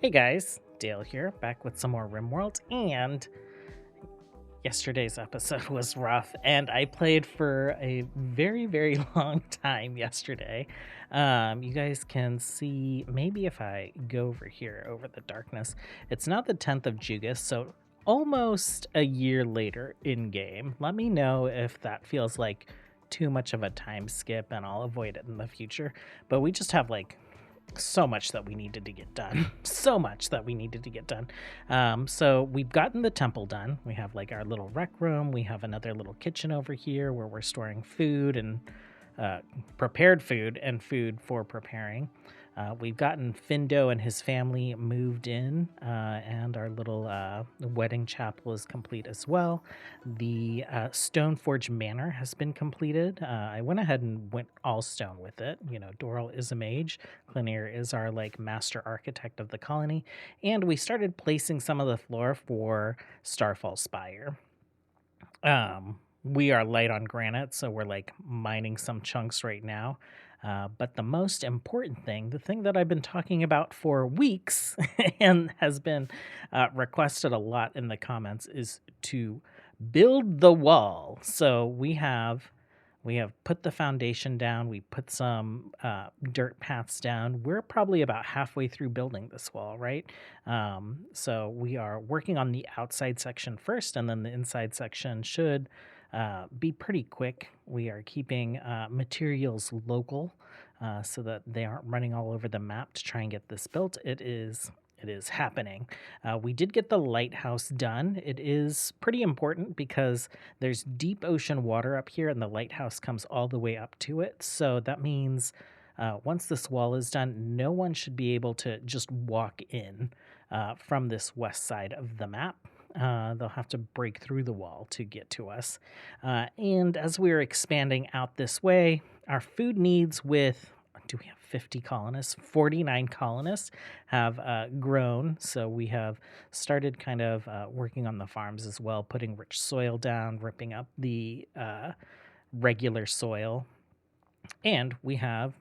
Hey guys, Dale here, back with some more RimWorld, and yesterday's episode was rough, and I played for a very, very long time yesterday. You guys can see, maybe if I go over here, over the darkness, it's not the 10th of Jugas, so almost a year later in-game. Let me know if that feels like too much of a time skip, and I'll avoid it in the future, but we just have like so much that we needed to get done. So much that we needed to get done. So we've gotten the temple done. We have like our little rec room. We have another little kitchen over here where we're storing food and prepared food and food for preparing. We've gotten Findo and his family moved in, and our little wedding chapel is complete as well. The Stoneforge Manor has been completed. I went ahead and went all stone with it. You know, Doral is a mage. Clinir is our like master architect of the colony, and we started placing some of the floor for Starfall Spire. We are light on granite, so we're like mining some chunks right now. But the most important thing, the thing that I've been talking about for weeks and has been requested a lot in the comments, is to build the wall. So we have put the foundation down. We put some dirt paths down. We're probably about halfway through building this wall, right? So we are working on the outside section first, and then the inside section should be pretty quick. We are keeping materials local so that they aren't running all over the map to try and get this built. It is happening. We did get the lighthouse done. It is pretty important because there's deep ocean water up here and the lighthouse comes all the way up to it. So that means once this wall is done, no one should be able to just walk in from this west side of the map. They'll have to break through the wall to get to us. And as we're expanding out this way, our food needs do we have 50 colonists? 49 colonists have grown. So we have started kind of working on the farms as well, putting rich soil down, ripping up the regular soil. And we have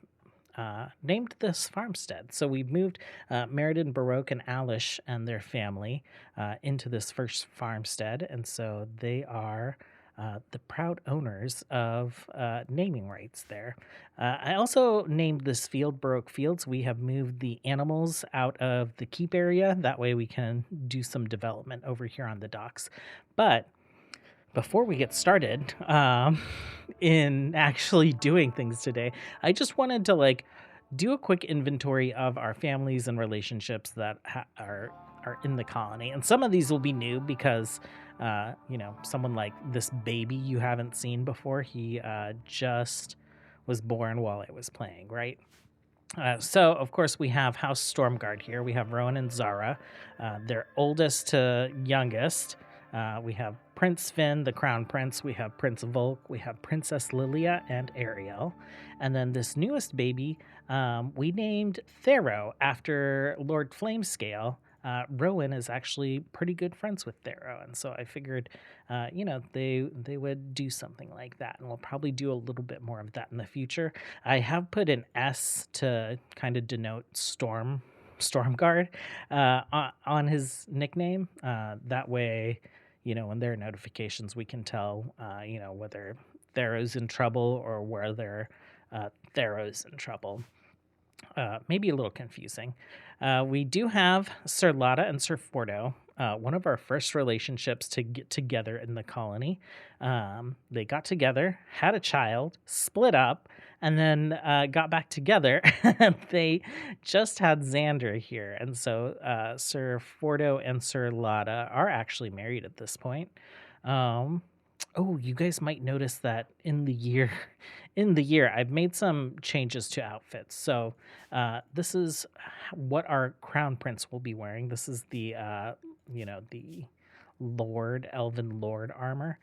named this farmstead. So we moved Meriden, Baroque, and Alish and their family into this first farmstead. And so they are the proud owners of naming rights there. I also named this field Baroque Fields. We have moved the animals out of the keep area. That way we can do some development over here on the docks. But before we get started in actually doing things today, I just wanted to like do a quick inventory of our families and relationships that are in the colony. And some of these will be new because someone like this baby you haven't seen before, he just was born while I was playing, right? So, of course, we have House Stormguard here. We have Rowan and Zara, their oldest to youngest. We have Prince Finn, the Crown Prince. We have Prince Volk. We have Princess Lilia and Ariel. And then this newest baby, we named Thero after Lord Flamescale. Rowan is actually pretty good friends with Thero, and so I figured, they would do something like that, and we'll probably do a little bit more of that in the future. I have put an S to kind of denote Stormguard on his nickname. That way, when there are notifications, we can tell, whether Thero's in trouble or whether Thero's in trouble. Maybe a little confusing. We do have Sir Lotta and Sir Fordo, one of our first relationships to get together in the colony. They got together, had a child, split up, and then got back together. They just had Xander here. And so Sir Fordo and Sir Lotta are actually married at this point. Oh, you guys might notice that in the year I've made some changes to outfits. So this is what our crown prince will be wearing. This is the the elven lord armor.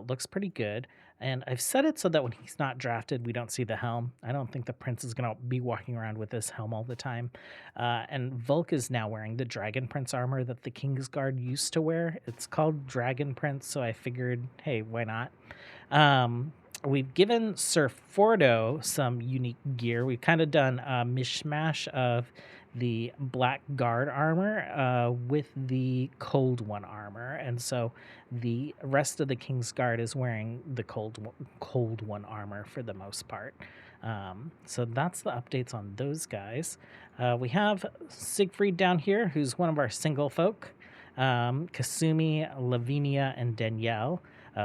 Looks pretty good. And I've set it so that when he's not drafted, we don't see the helm. I don't think the prince is going to be walking around with this helm all the time. And Volk is now wearing the Dragon Prince armor that the Kingsguard used to wear. It's called Dragon Prince, so I figured, hey, why not? We've given Sir Fordo some unique gear. We've kind of done a mishmash of the black guard armor with the cold one armor, and so the rest of the King's Guard is wearing the cold one armor for the most part. So that's the updates on those guys. We have Siegfried down here, who's one of our single folk. Kasumi, Lavinia, and Danielle.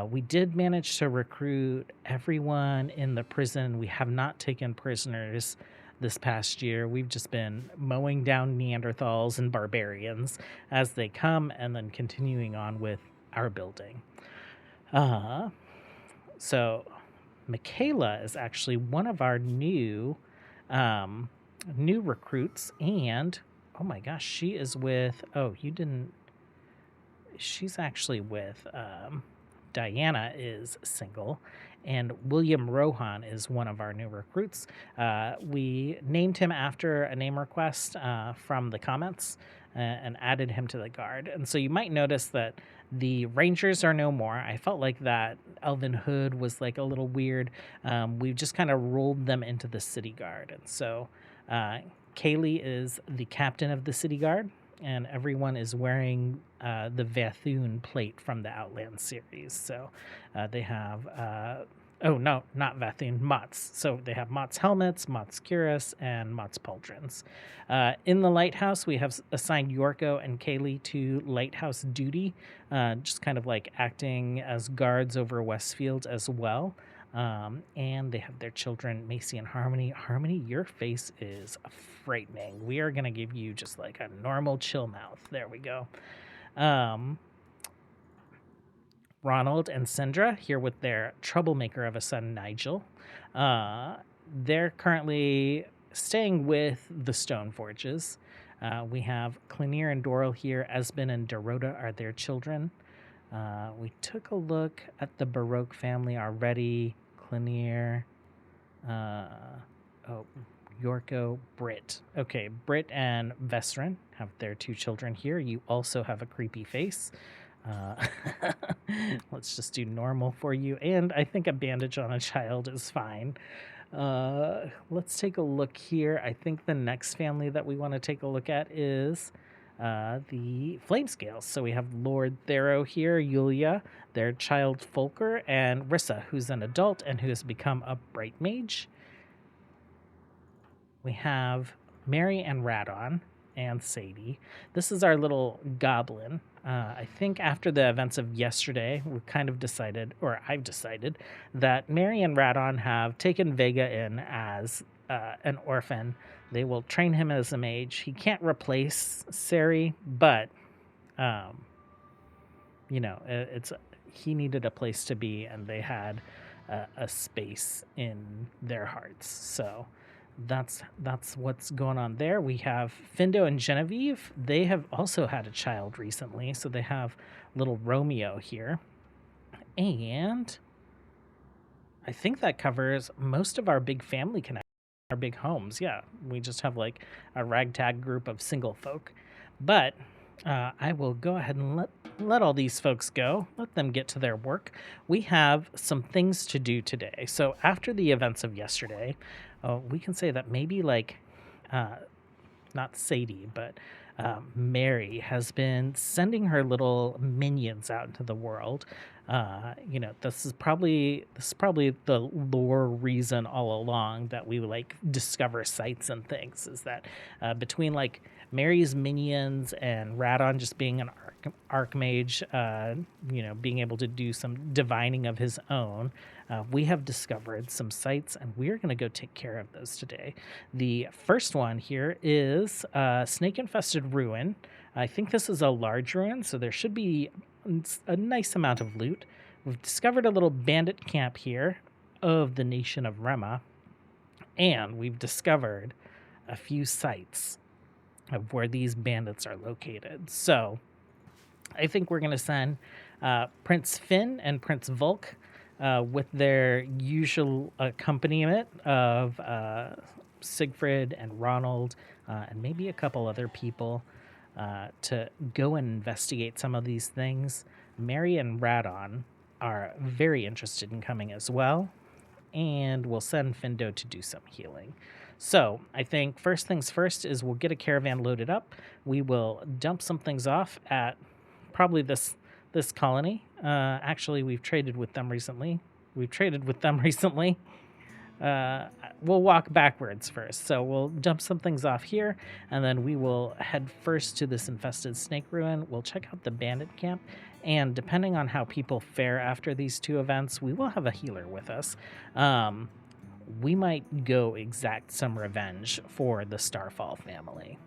We did manage to recruit everyone in the prison. We have not taken prisoners this past year. We've just been mowing down Neanderthals and barbarians as they come, and then continuing on with our building. So Michaela is actually one of our new recruits, and oh my gosh, she is with, she's actually with Diana is single, and William Rohan is one of our new recruits. We named him after a name request from the comments and added him to the guard. And so you might notice that the Rangers are no more. I felt like that Elven Hood was like a little weird. We've just kind of rolled them into the City Guard. And so Kaylee is the captain of the City Guard, and everyone is wearing the Vathun plate from the Outland series. So they have, not Vathun, Mott's. So they have Mott's helmets, Mott's cuirass, and Mott's pauldrons. In the lighthouse, we have assigned Yorko and Kaylee to lighthouse duty, just kind of like acting as guards over Westfield as well. And they have their children, Macy and Harmony. Harmony, your face is frightening. We are going to give you just like a normal chill mouth. There we go. Ronald and Sindra here with their troublemaker of a son, Nigel. They're currently staying with the Stoneforges. We have Clenier and Doral here. Esben and Dorota are their children. We took a look at the Baroque family already. Clenier, Yorko, Britt. Okay, Britt and Vesrin have their two children here. You also have a creepy face. Let's just do normal for you. And I think a bandage on a child is fine. Let's take a look here. I think the next family that we want to take a look at is the Flame Scales. So we have Lord Thero here, Yulia, their child Folker, and Rissa, who's an adult and who has become a Bright Mage. We have Mary and Radon and Sadie. This is our little goblin. I think after the events of yesterday, we've kind of decided, or I've decided, that Mary and Radon have taken Vega in as an orphan. They will train him as a mage. He can't replace Sari, but, he needed a place to be, and they had a space in their hearts. So that's what's going on there. We have Findo and Genevieve. They have also had a child recently, so they have little Romeo here. And I think that covers most of our big family connections, our big homes. Yeah, we just have like a ragtag group of single folk. But I will go ahead and let all these folks go. Let them get to their work. We have some things to do today. So after the events of yesterday, we can say that maybe like, not Sadie, but Mary has been sending her little minions out into the world. This is probably the lore reason all along that we like discover sites and things, is that between like Mary's minions and Radon just being an archmage, being able to do some divining of his own, we have discovered some sites, and we're going to go take care of those today. The first one here is Snake-Infested Ruin. I think this is a large ruin, so there should be a nice amount of loot. We've discovered a little bandit camp here of the nation of Rema, and we've discovered a few sites of where these bandits are located. So I think we're going to send Prince Finn and Prince Volk with their usual accompaniment of Siegfried and Ronald and maybe a couple other people to go and investigate some of these things. Mary and Radon are very interested in coming as well, and we'll send Findo to do some healing. So I think first things first is we'll get a caravan loaded up. We will dump some things off at probably this colony. Actually, we've traded with them recently. We've traded with them recently. Uh, we'll walk backwards first. So we'll dump some things off here, and then we will head first to this infested snake ruin. We'll check out the bandit camp, and depending on how people fare after these two events, we will have a healer with us. We might go exact some revenge for the Starfall family.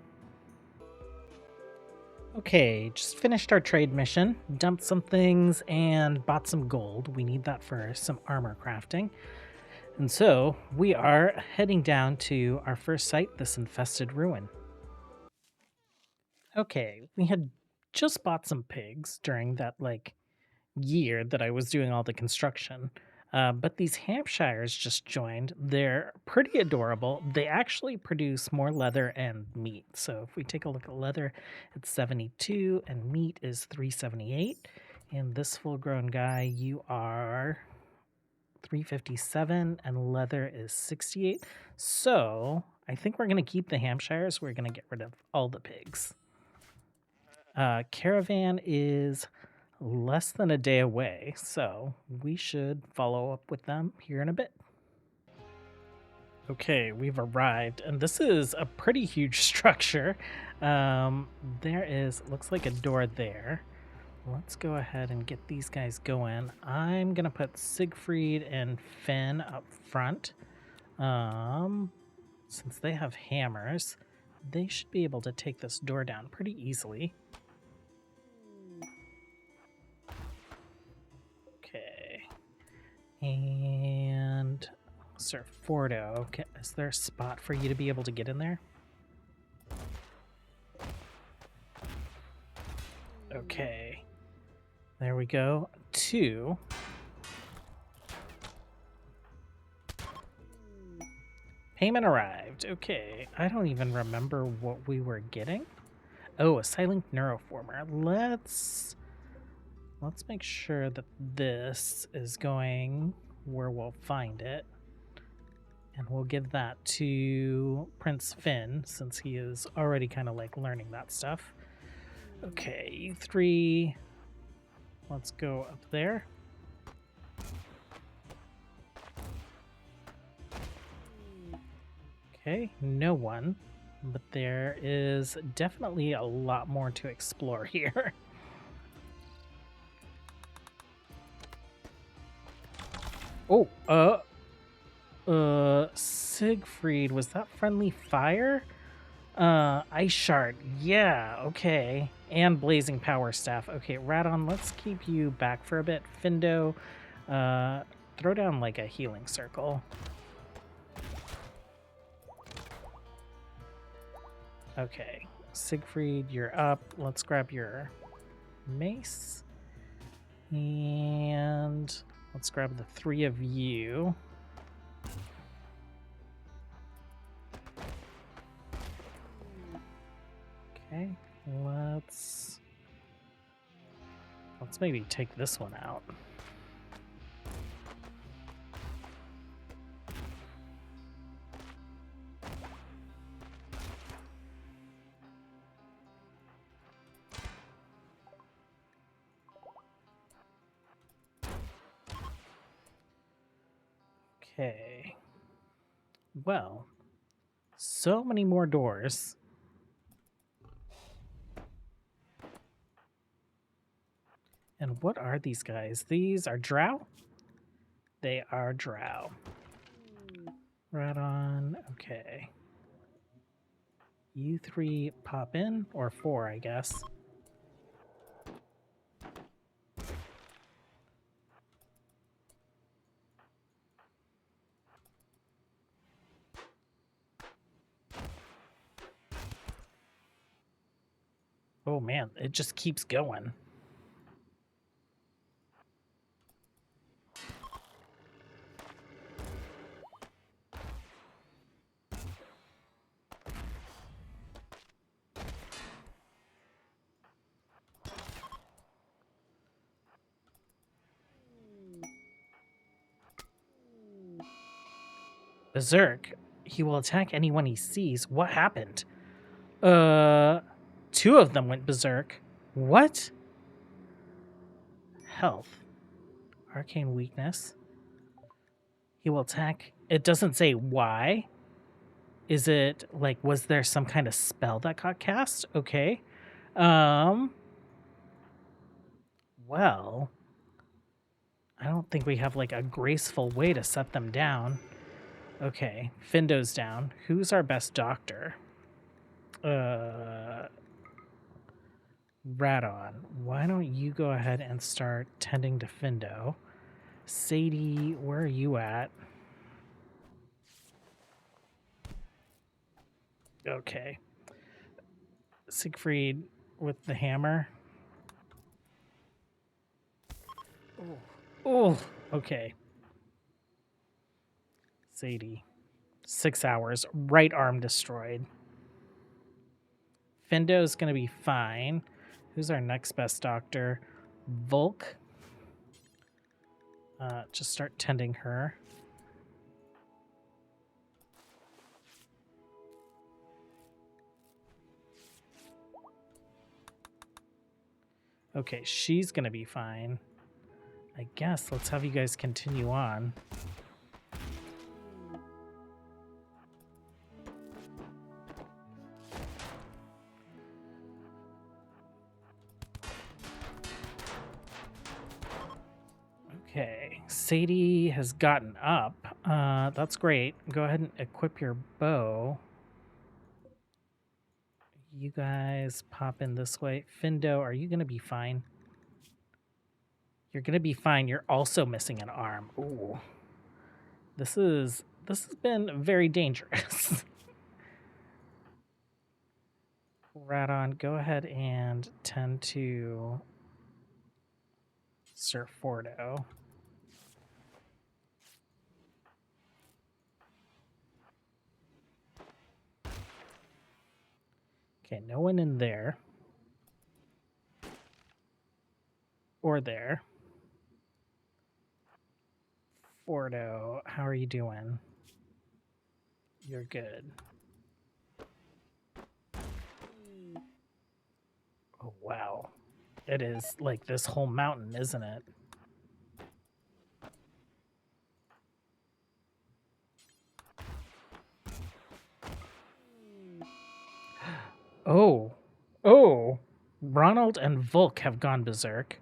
Okay, just finished our trade mission, dumped some things, and bought some gold. We need that for some armor crafting. And so we are heading down to our first site, this infested ruin. Okay, we had just bought some pigs during that year that I was doing all the construction. But these Hampshires just joined. They're pretty adorable. They actually produce more leather and meat. So if we take a look at leather, it's 72 and meat is 378. And this full-grown guy, you are 357 and leather is 68. So I think we're going to keep the Hampshires. We're going to get rid of all the pigs. Caravan is less than a day away, so we should follow up with them here in a bit. Okay, we've arrived, and this is a pretty huge structure. There is, looks like a door there. Let's go ahead and get these guys going. I'm gonna put Siegfried and Finn up front. Since they have hammers, they should be able to take this door down pretty easily. And Sir Fordo, okay, is there a spot for you to be able to get in there? Okay, there we go. 2. Payment arrived. Okay, I don't even remember what we were getting. Oh, a silent neuroformer. Let's make sure that this is going where we'll find it. And we'll give that to Prince Finn, since he is already kind of learning that stuff. Okay, you 3. Let's go up there. Okay, no one. But there is definitely a lot more to explore here. Oh, Siegfried, was that friendly fire? Ice shard, yeah, okay. And blazing power staff. Okay, Radon, let's keep you back for a bit. Findo, throw down a healing circle. Okay, Siegfried, you're up. Let's grab your mace. And let's grab the 3 of you. Okay, let's maybe take this one out. Okay. Well, so many more doors. And what are these guys? These are drow? They are drow. Radon, okay. You 3 pop in, or 4, I guess. Oh man, it just keeps going. Berserk, He will attack anyone he sees. What happened? 2 of them went berserk. What? Health. Arcane weakness. He will attack. It doesn't say why. Is it like, was there some kind of spell that got cast? Okay. Well, I don't think we have like a graceful way to set them down. Okay, Findo's down. Who's our best doctor? Radon. Why don't you go ahead and start tending to Findo? Sadie, where are you at? Okay. Siegfried with the hammer. Oh, okay. Sadie. 6 hours. Right arm destroyed. Findo's going to be fine. Who's our next best doctor? Volk. Just start tending her. Okay, she's going to be fine. I guess let's have you guys continue on. Okay, Sadie has gotten up. That's great. Go ahead and equip your bow. You guys pop in this way. Findo, are you going to be fine? You're going to be fine. You're also missing an arm. Ooh. This has been very dangerous. Radon, go ahead and tend to Sir Fordo. Okay, no one in there. Or there. Fordo, how are you doing? You're good. Oh, wow. It is like this whole mountain, isn't it? Oh. Oh. Ronald and Volk have gone berserk.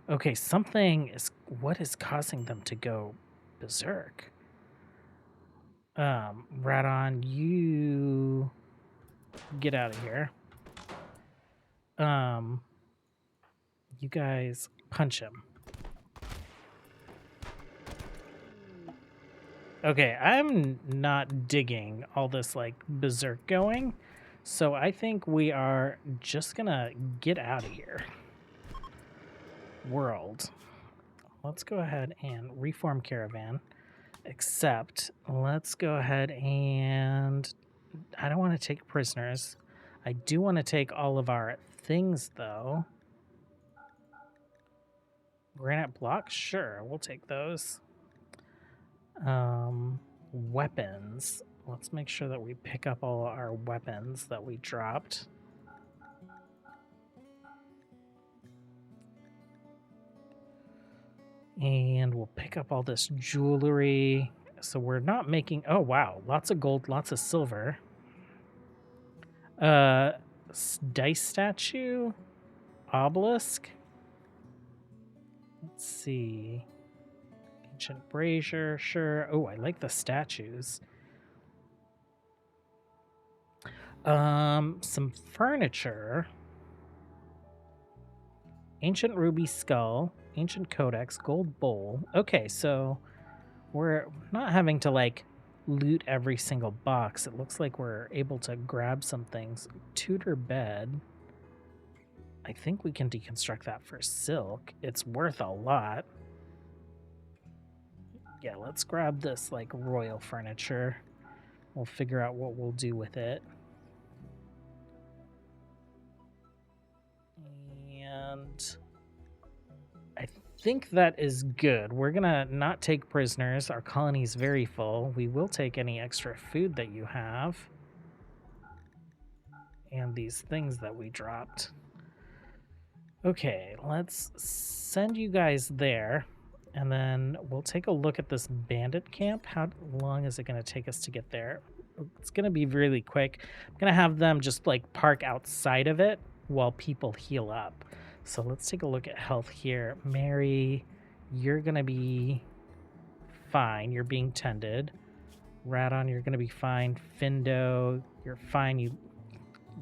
Okay, what is causing them to go berserk? Radon, you get out of here. You guys punch him. Okay, I'm not digging all this like berserk going, so I think we are just gonna get out of here. World. Let's go ahead and reform Caravan. Except, let's go ahead and... I don't want to take prisoners. I do want to take all of our things, though. Granite blocks? Sure, we'll take those. Weapons. Let's make sure that we pick up all our weapons that we dropped. And we'll pick up all this jewelry. So we're not making... Oh, wow. Lots of gold, lots of silver. Dice statue? Obelisk? Let's see. Ancient brazier, sure. Oh, I like the statues. Some furniture. Ancient ruby skull. Ancient codex. Gold bowl. Okay, so we're not having to, like, loot every single box. It looks like we're able to grab some things. Tudor bed. I think we can deconstruct that for silk. It's worth a lot. Yeah, let's grab this, like, royal furniture. We'll figure out what we'll do with it. And I think that is good. We're gonna not take prisoners. Our colony's very full. We will take any extra food that you have. And these things that we dropped. Okay, let's send you guys there. And then we'll take a look at this bandit camp. How long is it going to take us to get there? It's going to be really quick. I'm going to have them just like park outside of it while people heal up. So let's take a look at health here. Mary, you're going to be fine. You're being tended. Radon, you're going to be fine. Findo, you're fine. You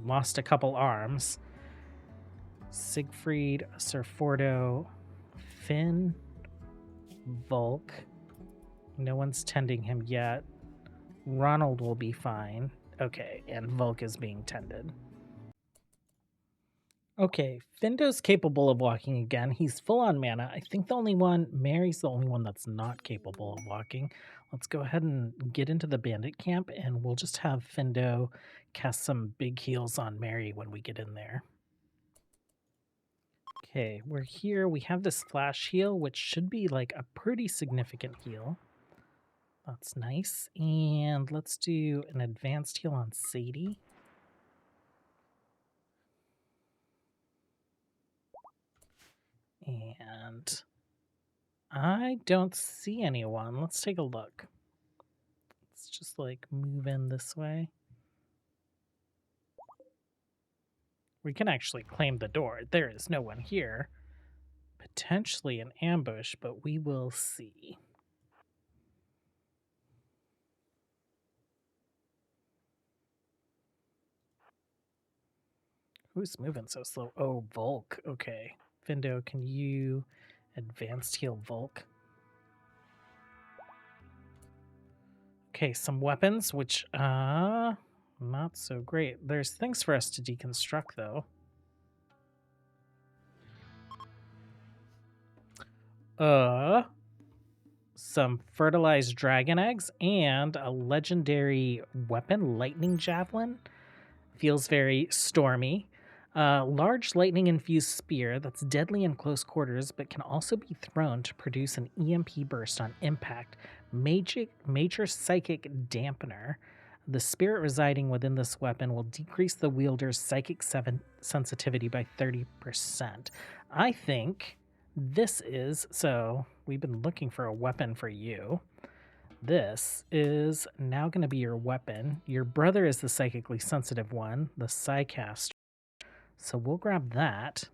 lost a couple arms. Siegfried, Surfordo, Finn, Volk. No one's tending him yet. Ronald will be fine. Okay, and Volk is being tended. Okay, Findo's capable of walking again. He's full on mana. I think Mary's the only one that's not capable of walking. Let's go ahead and get into the bandit camp, and we'll just have Findo cast some big heals on Mary when we get in there. Okay, we're here. We have this flash heal, which should be like a pretty significant heal. That's nice. And let's do an advanced heal on Sadie. And I don't see anyone. Let's take a look. Let's just like move in this way. We can actually claim the door. There is no one here. Potentially an ambush, but we will see. Who's moving so slow? Oh, Volk. Okay. Findo, can you advanced heal Volk? Okay, some weapons, which, not so great. There's things for us to deconstruct, though. Some fertilized dragon eggs and a legendary weapon, lightning javelin. Feels very stormy. Large lightning-infused spear that's deadly in close quarters, but can also be thrown to produce an EMP burst on impact. Major psychic dampener. The spirit residing within this weapon will decrease the wielder's psychic sensitivity by 30%. I think this is... So, we've been looking for a weapon for you. This is now going to be your weapon. Your brother is the psychically sensitive one, the Psycaster. So we'll grab that.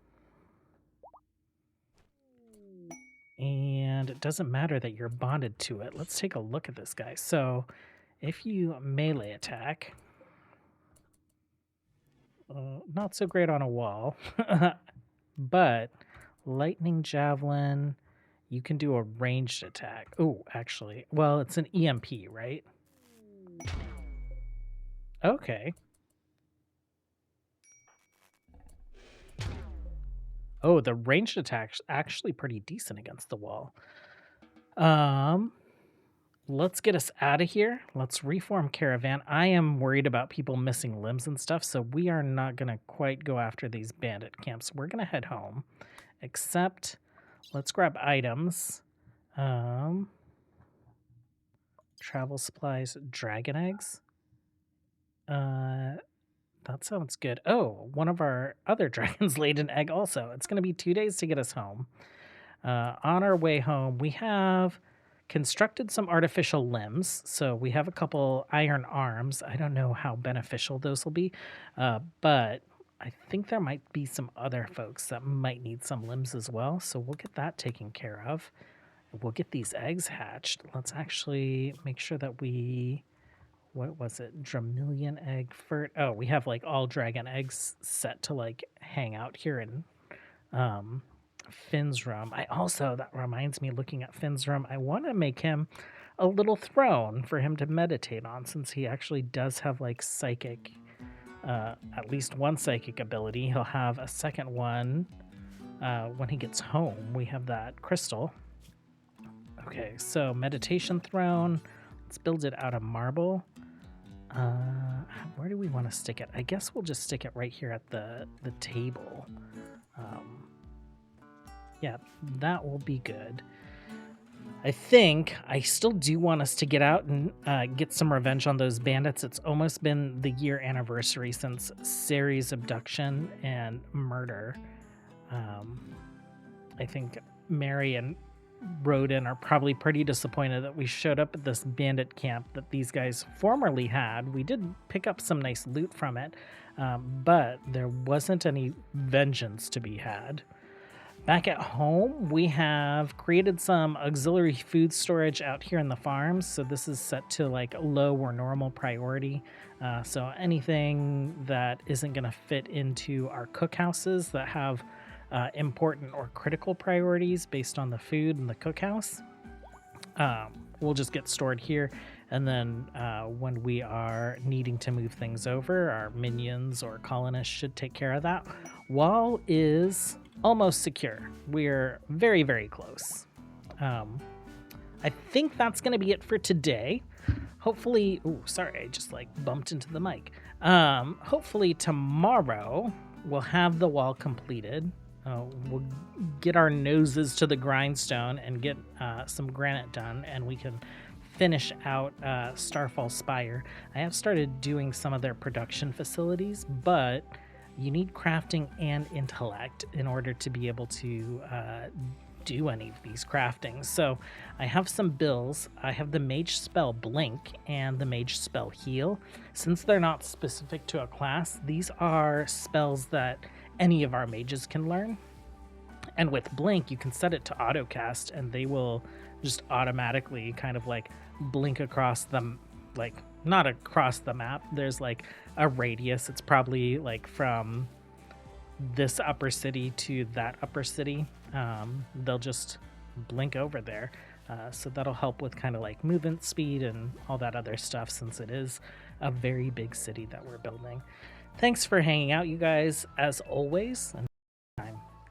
And it doesn't matter that you're bonded to it. Let's take a look at this guy. So if you melee attack, not so great on a wall, but lightning javelin, you can do a ranged attack. Oh, actually, well, it's an EMP, right? Okay. Oh, the ranged attack's actually pretty decent against the wall. Let's get us out of here. Let's reform Caravan. I am worried about people missing limbs and stuff, so we are not going to quite go after these bandit camps. We're going to head home. Except, let's grab items. Travel supplies, dragon eggs. That sounds good. Oh, one of our other dragons laid an egg also. It's going to be 2 days to get us home. On our way home, we have constructed some artificial limbs. So we have a couple iron arms. I don't know how beneficial those will be, but I think there might be some other folks that might need some limbs as well. So we'll get that taken care of. We'll get these eggs hatched. Let's actually make sure that we... What was it? Dramillion egg fert. Oh, we have like all dragon eggs set to like hang out here in Finn's room. That reminds me, looking at Finn's room, I want to make him a little throne for him to meditate on, since he actually does have like psychic, at least one psychic ability. He'll have a second one when he gets home. We have that crystal. Okay, so meditation throne. Let's build it out of marble. Where do we want to stick it? I guess we'll just stick it right here at the table. Yeah, that will be good. I think I still do want us to get out and get some revenge on those bandits. It's almost been the year anniversary since Sari's abduction and murder. Um, I think Mary and Rodin are probably pretty disappointed that we showed up at this bandit camp that these guys formerly had. We did pick up some nice loot from it, but there wasn't any vengeance to be had. Back at home, we have created some auxiliary food storage out here in the farms. So this is set to like low or normal priority. So anything that isn't going to fit into our cookhouses that have important or critical priorities based on the food in the cookhouse, we'll just get stored here. And then when we are needing to move things over, our minions or colonists should take care of that. Wall is almost secure. We're very, very close. I think that's going to be it for today. Hopefully, oh, sorry, I just like bumped into the mic. Hopefully tomorrow we'll have the wall completed. We'll get our noses to the grindstone and get some granite done, and we can finish out Starfall Spire. I have started doing some of their production facilities, but you need crafting and intellect in order to be able to do any of these craftings. So I have some bills. I have the mage spell Blink and the mage spell Heal. Since they're not specific to a class, these are spells that any of our mages can learn. And with Blink, you can set it to autocast, and they will just automatically kind of like blink across them, like not across the map. There's like a radius. It's probably like from this upper city to that upper city. They'll just blink over there. So that'll help with kind of like movement speed and all that other stuff, since it is a very big city that we're building. Thanks for hanging out, you guys, as always. And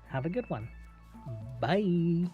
have a good one. Bye.